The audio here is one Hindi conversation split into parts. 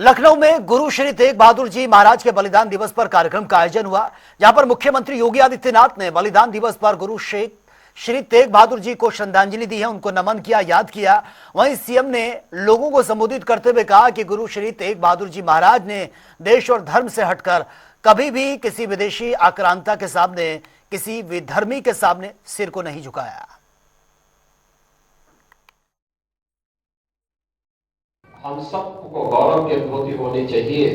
लखनऊ में गुरु श्री तेग बहादुर जी महाराज के बलिदान दिवस पर कार्यक्रम का आयोजन हुआ, जहां पर मुख्यमंत्री योगी आदित्यनाथ ने बलिदान दिवस पर गुरु श्री तेग बहादुर जी को श्रद्धांजलि दी है, उनको नमन किया, याद किया। वहीं सीएम ने लोगों को संबोधित करते हुए कहा कि गुरु श्री तेग बहादुर जी महाराज ने देश और धर्म से हटकर कभी भी किसी विदेशी आक्रांता के सामने, किसी विधर्मी के सामने सिर को नहीं झुकाया। हम सबको गौरव की अनुभूति होनी चाहिए।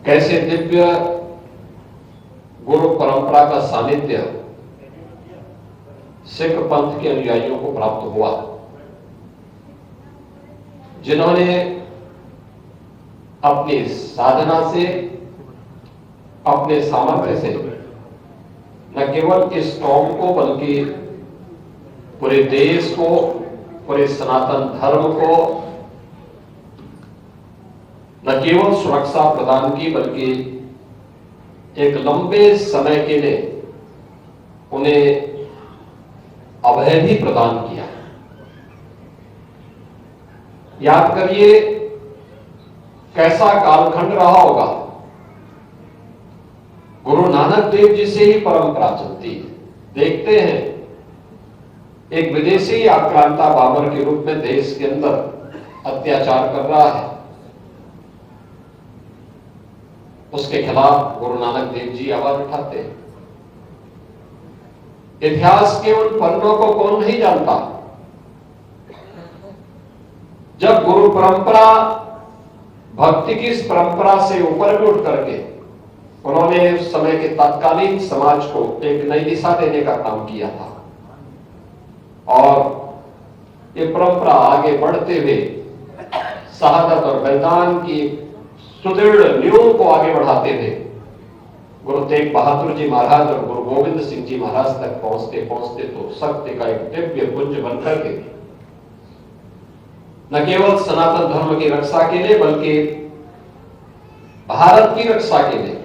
कैसे दिव्य गुरु परंपरा का सानिध्य सिख पंथ के अनुयायियों को प्राप्त हुआ, जिन्होंने अपनी साधना से, अपने सामर्थ्य से न केवल इस कौम को बल्कि पूरे देश को, पूरे सनातन धर्म को न केवल सुरक्षा प्रदान की बल्कि एक लंबे समय के लिए उन्हें अभय भी प्रदान किया। याद करिए कैसा कालखंड रहा होगा। गुरु नानक देव जी से ही परंपरा चलती है। देखते हैं एक विदेशी आक्रांता बाबर के रूप में देश के अंदर अत्याचार कर रहा है, उसके खिलाफ गुरु नानक देव जी आवाज उठाते हैं। इतिहास के उन पन्नों को कौन नहीं जानता, जब गुरु परंपरा भक्ति की इस परंपरा से ऊपर भी उठ करके उन्होंने उस समय के तत्कालीन समाज को एक नई दिशा देने का काम किया था। और ये परंपरा आगे बढ़ते हुए शहादत और बलिदान की सुदृढ़ नींव को आगे बढ़ाते हुए गुरु तेग बहादुर जी महाराज और गुरु गोविंद सिंह जी महाराज तक पहुंचते पहुंचते तो सत्य का एक दिव्य पुंज बनकर के न केवल सनातन धर्म की रक्षा के लिए बल्कि भारत की रक्षा के लिए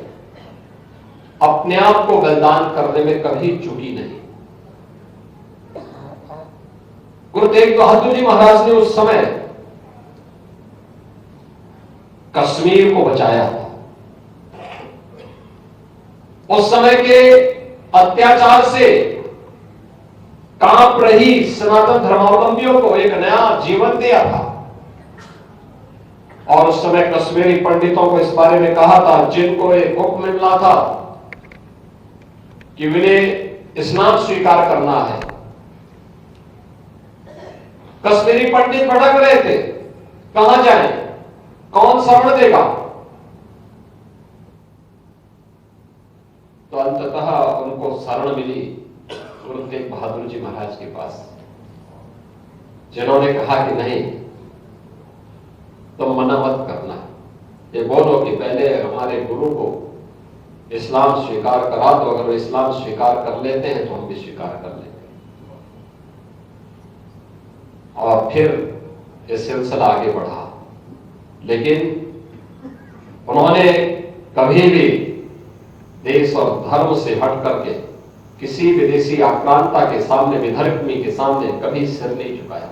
अपने आप को बलिदान करने में कभी चूकी नहीं। गुरु तेग बहादुर जी महाराज ने उस समय कश्मीर को बचाया। उस समय के अत्याचार से कांप रही सनातन धर्मावलंबियों को एक नया जीवन दिया था। और उस समय कश्मीरी पंडितों को इस बारे में कहा था, जिनको एक हुक्म मिला था कि उन्हें इस्लाम स्वीकार करना है। कश्मीरी पंडित भटक रहे थे, कहां जाएं, कौन शरण देगा। तो अंततः उनको शरण मिली गुरु तेग बहादुर जी महाराज के पास, जिन्होंने कहा कि नहीं, तुम मना मत करना, ये बोलो कि पहले हमारे गुरु को इस्लाम स्वीकार करा दो। अगर वो इस्लाम स्वीकार कर लेते हैं तो हम भी स्वीकार कर लेंगे। और फिर ये सिलसिला आगे बढ़ा। लेकिन उन्होंने कभी भी देश और धर्म से हट करके किसी विदेशी आक्रांता के सामने, विधर्मी के सामने कभी सिर नहीं झुकाया।